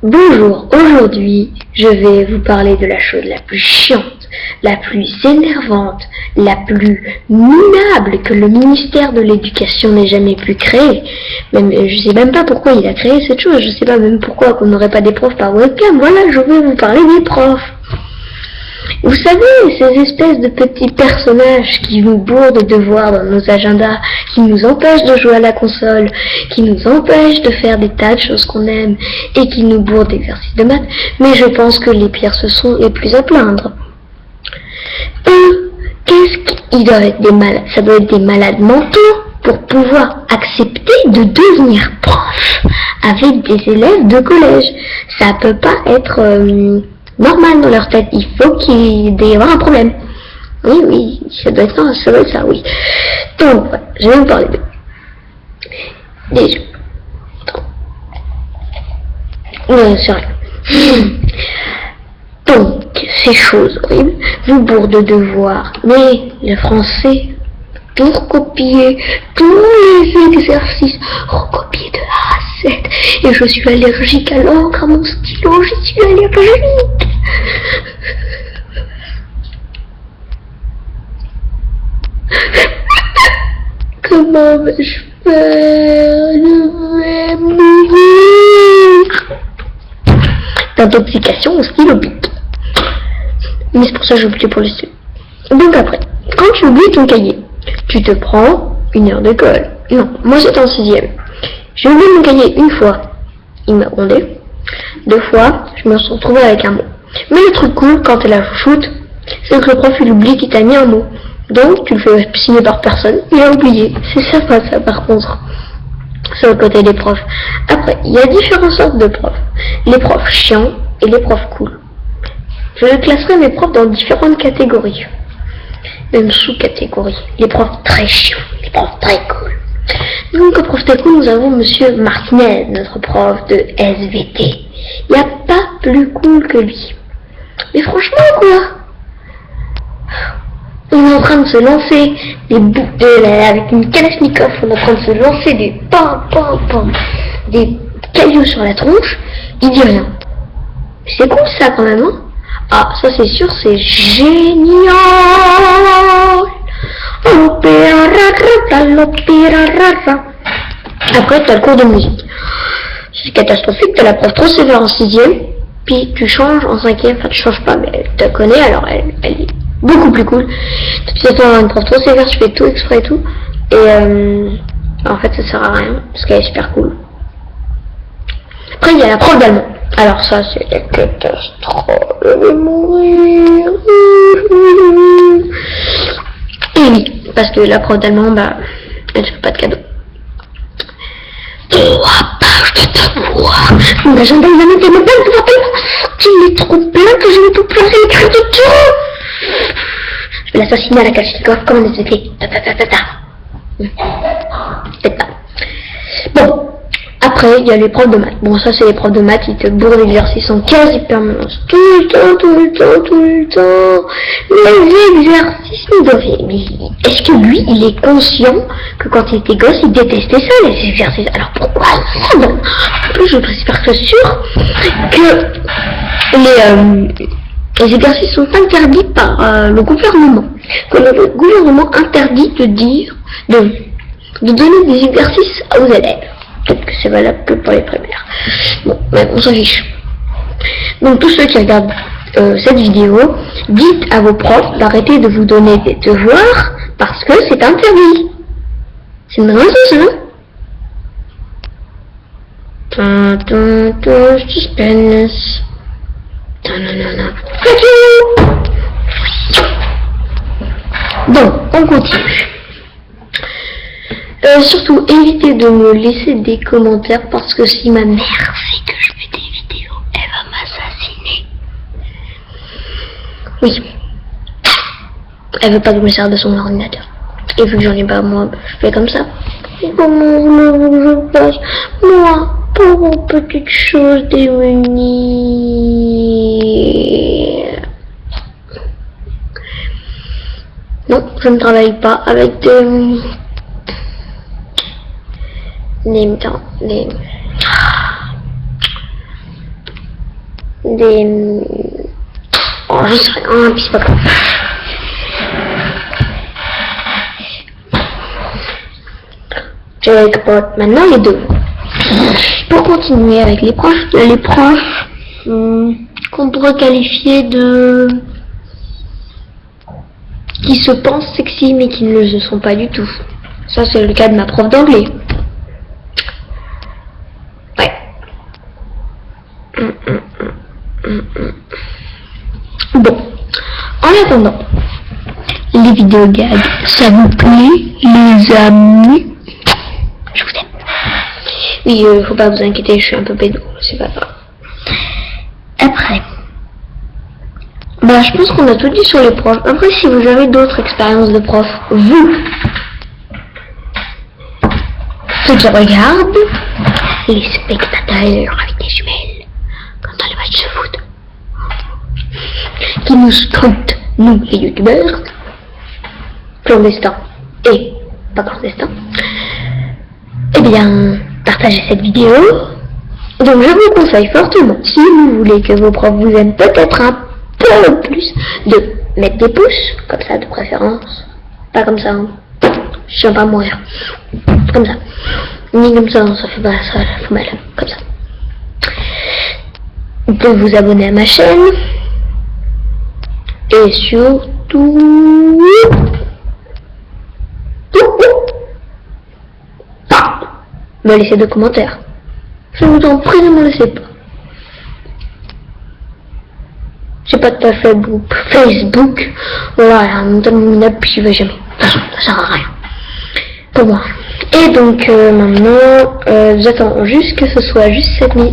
Bonjour, aujourd'hui je vais vous parler de la chose la plus chiante, la plus énervante, la plus minable que le ministère de l'Éducation n'ait jamais pu créer. Même, je sais même pas pourquoi il a créé cette chose, je sais pas même pourquoi on n'aurait pas des profs par webcam. Voilà, je vais vous parler des profs. Vous savez, ces espèces de petits personnages qui nous bourrent de devoirs dans nos agendas, qui nous empêchent de jouer à la console, qui nous empêchent de faire des tas de choses qu'on aime, et qui nous bourrent d'exercices de maths, mais je pense que les pires ce sont les plus à plaindre. Qu'est-ce qu'ils doivent être des malades? Ça doit être des malades mentaux pour pouvoir accepter de devenir prof avec des élèves de collège. Ça peut pas être normal dans leur tête, il faut qu'il y ait un problème. Oui, ça doit être ça, oui. Donc, voilà, je vais vous parler de... Déjà. Non, c'est rien. Donc, ces choses horribles vous bourrent de devoirs, mais le français, pour copier tous les exercices, recopier de A à Z. Et je suis allergique à l'encre, à mon stylo, je suis allergique. Comment vais-je faire? Je vais mourir d'intoxication au stylo bic. Mais c'est pour ça que j'ai oublié pour le stylo. Donc après, quand tu oublies ton cahier, tu te prends une heure de colle. Non, moi j'étais en 6e. J'ai oublié mon cahier une fois, il m'a grondé. 2 fois, je me suis retrouvée avec un mot. Mais le truc cool quand t'es la chouchoute, c'est que le prof il oublie qu'il t'a mis un mot. Donc tu le fais signer par personne, il a oublié. C'est sympa ça par contre. C'est au côté des profs. Après, il y a différentes sortes de profs. Les profs chiants et les profs cool. Je classerai mes profs dans différentes catégories. Même sous-catégories. Les profs très chiants, les profs très cool. Donc, au prof très cool, nous avons monsieur Martinez, notre prof de SVT. Il n'y a pas plus cool que lui. Mais franchement, quoi, on est en train de se lancer avec une Kalachnikov, on est en train de se lancer des cailloux sur la tronche, il dit rien. C'est cool ça quand même, hein? Ah, ça c'est sûr, c'est génial! Après, t'as le cours de musique. C'est catastrophique, t'as la prof trop sévère en 6e, puis tu changes en 5e, enfin tu changes pas, mais elle te connaît, alors elle est beaucoup plus cool. Tu t'attends à une prof trop sévère, tu fais tout exprès et tout, et en fait ça sert à rien, parce qu'elle est super cool. Après, il y a la prof d'allemand. Alors ça, c'est la catastrophe, je vais mourir. Et oui, parce que la prof d'allemand, bah, elle fait pas de cadeau. 3 pages de devoirs. Mon agenda, il va mettre tellement plein de devoirs, il est trop plein que je ne peux plus rien écrire de tout. Je vais l'assassiner à la Kalachnikov comme un SVT. Peut-être pas. Bon. Après, il y a les profs de maths. Bon, ça, c'est les profs de maths, ils te bourrent d'exercices en quasi permanence. Tout le temps. Les exercices, mais est-ce que lui, il est conscient que quand il était gosse, il détestait ça, les exercices? Alors pourquoi ça? En plus, je suis presque sûre que les exercices sont interdits par le gouvernement. Que le gouvernement interdit de donner des exercices aux élèves. Peut-être que c'est valable que pour les primaires. Bon, mais on s'en fiche. Donc tous ceux qui regardent cette vidéo, dites à vos profs d'arrêter de vous donner des devoirs parce que c'est interdit. C'est une bonne raison, ça? Suspense. Bon, on continue. Surtout, évitez de me laisser des commentaires parce que si ma mère sait que je fais des vidéos, elle va m'assassiner. Oui. Elle veut pas que je me serve de son ordinateur. Et vu que j'en ai pas moi, je fais comme ça. Comment voulez-vous que je fasse? Moi, pauvre petite chose démunie. Non, je ne travaille pas avec des... Oh, je sais rien, puis c'est pas grave. Jackpot. Maintenant les deux. Pour continuer avec les proches, qu'on pourrait qualifier de... qui se pensent sexy mais qui ne le sont pas du tout. Ça c'est le cas de ma prof d'anglais. Ouais. Bon. En attendant, les vidéos gags, ça vous plaît, les amis? Je vous aime. Oui, faut pas vous inquiéter, je suis un peu pédo, c'est pas grave. Après, bah, je pense qu'on a tout dit sur les profs. Après, si vous avez d'autres expériences de prof, vous, ceux qui regardent, les spectateurs avec des jumelles, quand on les matchs de foot, qui nous scrutent, nous, les youtubeurs, clandestins et pas clandestins, eh bien, partagez cette vidéo. Donc je vous conseille fortement, si vous voulez que vos profs vous aiment peut-être un peu plus, de mettre des pouces, comme ça de préférence, pas comme ça, hein. Je viens pas mourir, comme ça, ni comme ça, ça fait pas, ça fout mal, comme ça. Vous pouvez vous abonner à ma chaîne, et surtout... me laissez des commentaires. Je vous en prie, ne me laissez pas. J'ai pas de page Facebook. Voilà, on me donne une app, j'y vais jamais. De toute façon, ça sert à rien. Pour moi. Et donc, maintenant, j'attends juste que ce soit juste cette nuit.